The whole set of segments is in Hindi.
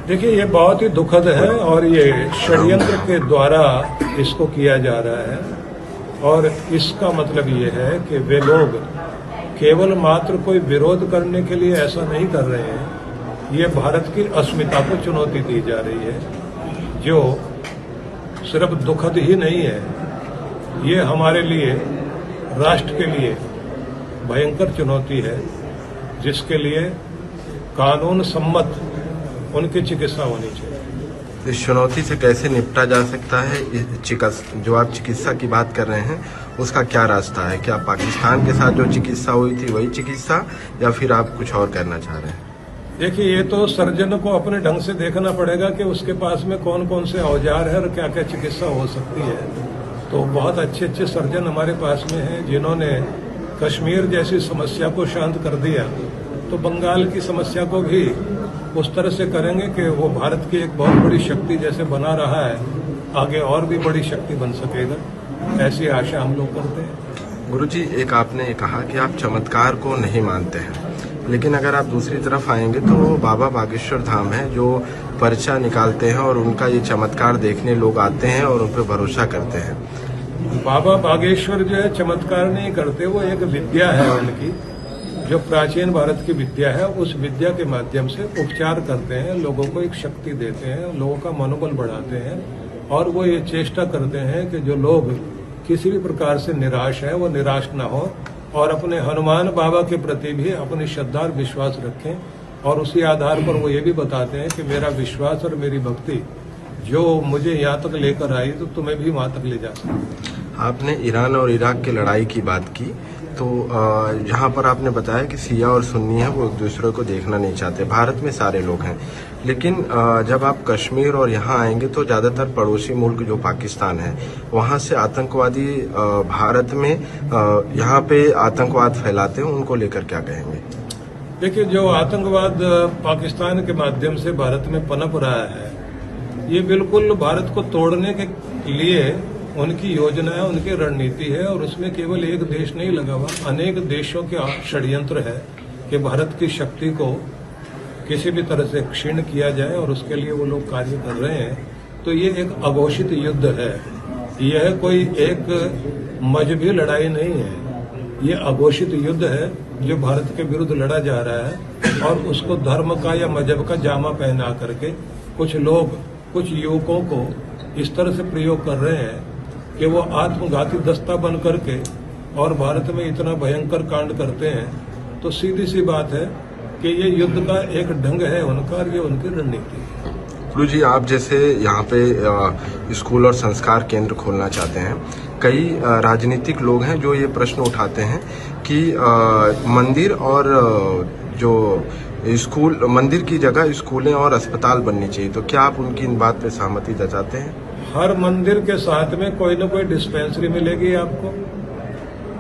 देखिए, ये बहुत ही दुखद है और ये षड्यंत्र के द्वारा इसको किया जा रहा है। और इसका मतलब ये है कि वे लोग केवल मात्र कोई विरोध करने के लिए ऐसा नहीं कर रहे हैं। ये भारत की अस्मिता को चुनौती दी जा रही है, जो सिर्फ दुखद ही नहीं है, ये हमारे लिए, राष्ट्र के लिए भयंकर चुनौती है, जिसके लिए कानून सम्मत उनकी चिकित्सा होनी चाहिए। इस चुनौती से कैसे निपटा जा सकता है? जो आप चिकित्सा की बात कर रहे हैं, उसका क्या रास्ता है? क्या पाकिस्तान के साथ जो चिकित्सा हुई थी वही चिकित्सा, या फिर आप कुछ और करना चाह रहे हैं? देखिए, ये तो सर्जन को अपने ढंग से देखना पड़ेगा कि उसके पास में कौन कौन से औजार है और क्या क्या चिकित्सा हो सकती है। तो बहुत अच्छे अच्छे सर्जन हमारे पास में हैं, जिन्होंने कश्मीर जैसी समस्या को शांत कर दिया। तो बंगाल की समस्या को भी उस तरह से करेंगे कि वो भारत की एक बहुत बड़ी शक्ति जैसे बना रहा है, आगे और भी बड़ी शक्ति बन सकेगा, ऐसी आशा हम लोग करते हैं। गुरुजी, एक आपने कहा कि आप चमत्कार को नहीं मानते हैं, लेकिन अगर आप दूसरी तरफ आएंगे तो बाबा बागेश्वर धाम है जो पर्चा निकालते हैं और उनका ये चमत्कार देखने लोग आते हैं और उन पर भरोसा करते हैं। बाबा बागेश्वर जो है चमत्कार नहीं करते, वो एक विद्या है उनकी, जो प्राचीन भारत की विद्या है। उस विद्या के माध्यम से उपचार करते हैं, लोगों को एक शक्ति देते हैं, लोगों का मनोबल बढ़ाते हैं। और वो ये चेष्टा करते हैं कि जो लोग किसी भी प्रकार से निराश है वो निराश ना हो, और अपने हनुमान बाबा के प्रति भी अपनी श्रद्धा और विश्वास रखें। और उसी आधार पर वो ये भी बताते हैं कि मेरा विश्वास और मेरी भक्ति जो मुझे यहाँ तक लेकर आई, तो तुम्हें भी वहां तक ले जा सकती। आपने ईरान और इराक की लड़ाई की बात की, तो जहाँ पर आपने बताया कि शिया और सुन्नी है वो एक दूसरे को देखना नहीं चाहते। भारत में सारे लोग हैं, लेकिन जब आप कश्मीर और यहाँ आएंगे तो ज़्यादातर पड़ोसी मुल्क जो पाकिस्तान है, वहाँ से आतंकवादी भारत में यहाँ पे आतंकवाद फैलाते हैं, उनको लेकर क्या कहेंगे? देखिए, जो आतंकवाद पाकिस्तान के माध्यम से भारत में पनप रहा है, ये बिल्कुल भारत को तोड़ने के लिए उनकी योजना है, उनकी रणनीति है। और उसमें केवल एक देश नहीं लगा हुआ, अनेक देशों के षड्यंत्र है कि भारत की शक्ति को किसी भी तरह से क्षीण किया जाए, और उसके लिए वो लोग कार्य कर रहे हैं। तो ये एक अघोषित युद्ध है, यह कोई एक मजहबी लड़ाई नहीं है, ये अघोषित युद्ध है जो भारत के विरुद्ध लड़ा जा रहा है। और उसको धर्म का या मजहब का जामा पहना करके कुछ लोग, कुछ युवकों को इस तरह से प्रयोग कर रहे हैं कि वो आत्मघाती दस्ता बन करके और भारत में इतना भयंकर कांड करते हैं। तो सीधी सी बात है कि ये युद्ध का एक ढंग है उनका, और ये उनकी रणनीति है। गुरु जी, आप जैसे यहाँ पे स्कूल और संस्कार केंद्र खोलना चाहते हैं, कई राजनीतिक लोग हैं जो ये प्रश्न उठाते हैं कि मंदिर और जो स्कूल, मंदिर की जगह स्कूलें और अस्पताल बननी चाहिए। तो क्या आप उनकी इन बात पे सहमति जताते हैं? हर मंदिर के साथ में कोई न कोई डिस्पेंसरी मिलेगी आपको,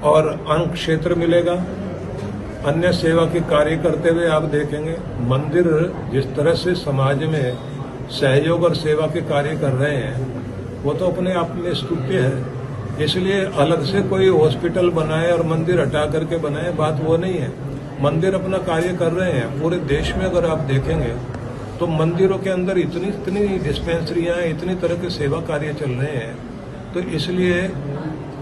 और अन्न क्षेत्र मिलेगा, अन्य सेवा के कार्य करते हुए आप देखेंगे। मंदिर जिस तरह से समाज में सहयोग और सेवा के कार्य कर रहे हैं, वो तो अपने आप में स्तुत्य है। इसलिए अलग से कोई हॉस्पिटल बनाए और मंदिर हटा करके बनाए, बात वो नहीं है। मंदिर अपना कार्य कर रहे हैं। पूरे देश में अगर आप देखेंगे तो मंदिरों के अंदर इतनी डिस्पेंसरियां, इतनी तरह के सेवा कार्य चल रहे हैं। तो इसलिए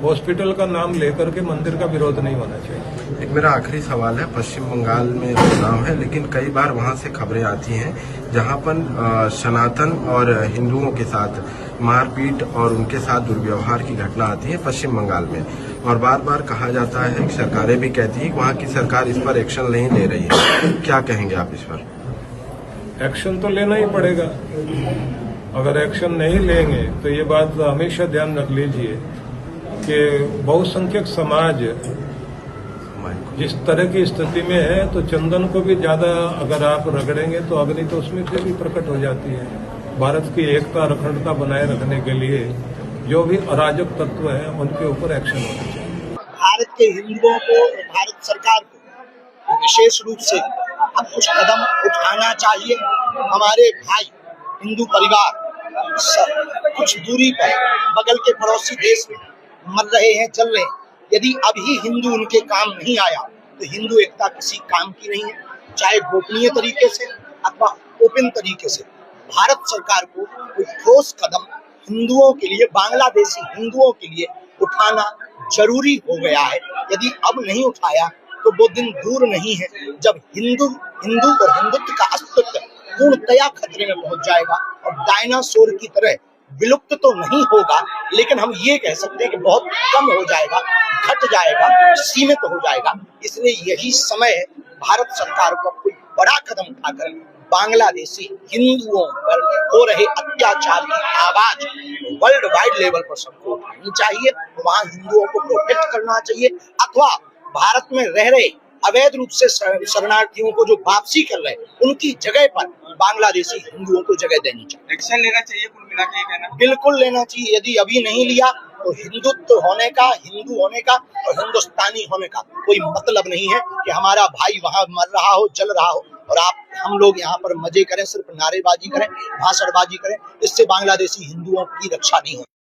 हॉस्पिटल का नाम लेकर के मंदिर का विरोध नहीं होना चाहिए। एक मेरा आखिरी सवाल है, पश्चिम बंगाल में चुनाव है, लेकिन कई बार वहां से खबरें आती हैं जहां पर सनातन और हिंदुओं के साथ मारपीट और उनके साथ दुर्व्यवहार की घटना आती है पश्चिम बंगाल में, और बार बार कहा जाता है कि सरकारें भी कहती हैं कि वहाँ की सरकार इस पर एक्शन नहीं ले रही है। क्या कहेंगे आप इस पर? एक्शन तो लेना ही पड़ेगा। अगर एक्शन नहीं लेंगे तो ये बात हमेशा ध्यान रख लीजिए कि बहुसंख्यक समाज जिस तरह की स्थिति में है, तो चंदन को भी ज्यादा अगर आप रगड़ेंगे तो अग्नि तो उसमें से भी प्रकट हो जाती है। भारत की एकता, अखंडता बनाए रखने के लिए जो भी अराजक तत्व हैं उनके ऊपर एक्शन होना चाहिए। भारत के हिंदुओं को, भारत सरकार को विशेष रूप से अब कुछ कदम उठाना चाहिए। हमारे भाई हिंदू परिवार कुछ दूरी पर बगल के पड़ोसी देश में मर रहे हैं, चल रहे हैं। यदि अभी हिंदू उनके काम नहीं आया तो हिंदू एकता किसी काम की नहीं है, चाहे गोपनीय तरीके से अथवा ओपन तरीके से। भारत सरकार को कोई ठोस कदम हिंदुओं के लिए, बांग्लादेशी हिंदुओं के लिए उठाना जरूरी हो गया है। यदि अब नहीं उठाया तो वो दिन दूर नहीं है जब हिंदू और हिंदुत्व का अस्तित्व पूर्णतया खतरे में पहुंच जाएगा और डायनासोर की तरह विलुप्त तो नहीं होगा, लेकिन हम ये कह सकते हैं कि बहुत कम हो जाएगा, घट जाएगा, सीमित हो जाएगा। इसलिए यही समय है भारत सरकार को कोई बड़ा कदम उठाकर बांग्लादेशी हिंदुओं पर हो रहे अत्याचार की आवाज वर्ल्ड वाइड लेवल पर सबको उठानी चाहिए। वहां हिंदुओं को प्रोटेक्ट करना चाहिए, अथवा भारत में रह रहे अवैध रूप से शरणार्थियों को जो वापसी कर रहे हैं उनकी जगह पर बांग्लादेशी हिंदुओं को जगह देनी चाहिए। एक्शन लेना चाहिए, कुल मिला के कहना बिल्कुल लेना चाहिए। यदि अभी नहीं लिया तो हिंदुत्व होने का, हिंदू होने का और हिंदुस्तानी होने का कोई मतलब नहीं है कि हमारा भाई वहां मर रहा हो, जल रहा हो और हम लोग यहाँ पर मजे करें, सिर्फ नारेबाजी करें, भाषणबाजी करें। इससे बांग्लादेशी हिंदुओं की रक्षा नहीं हो।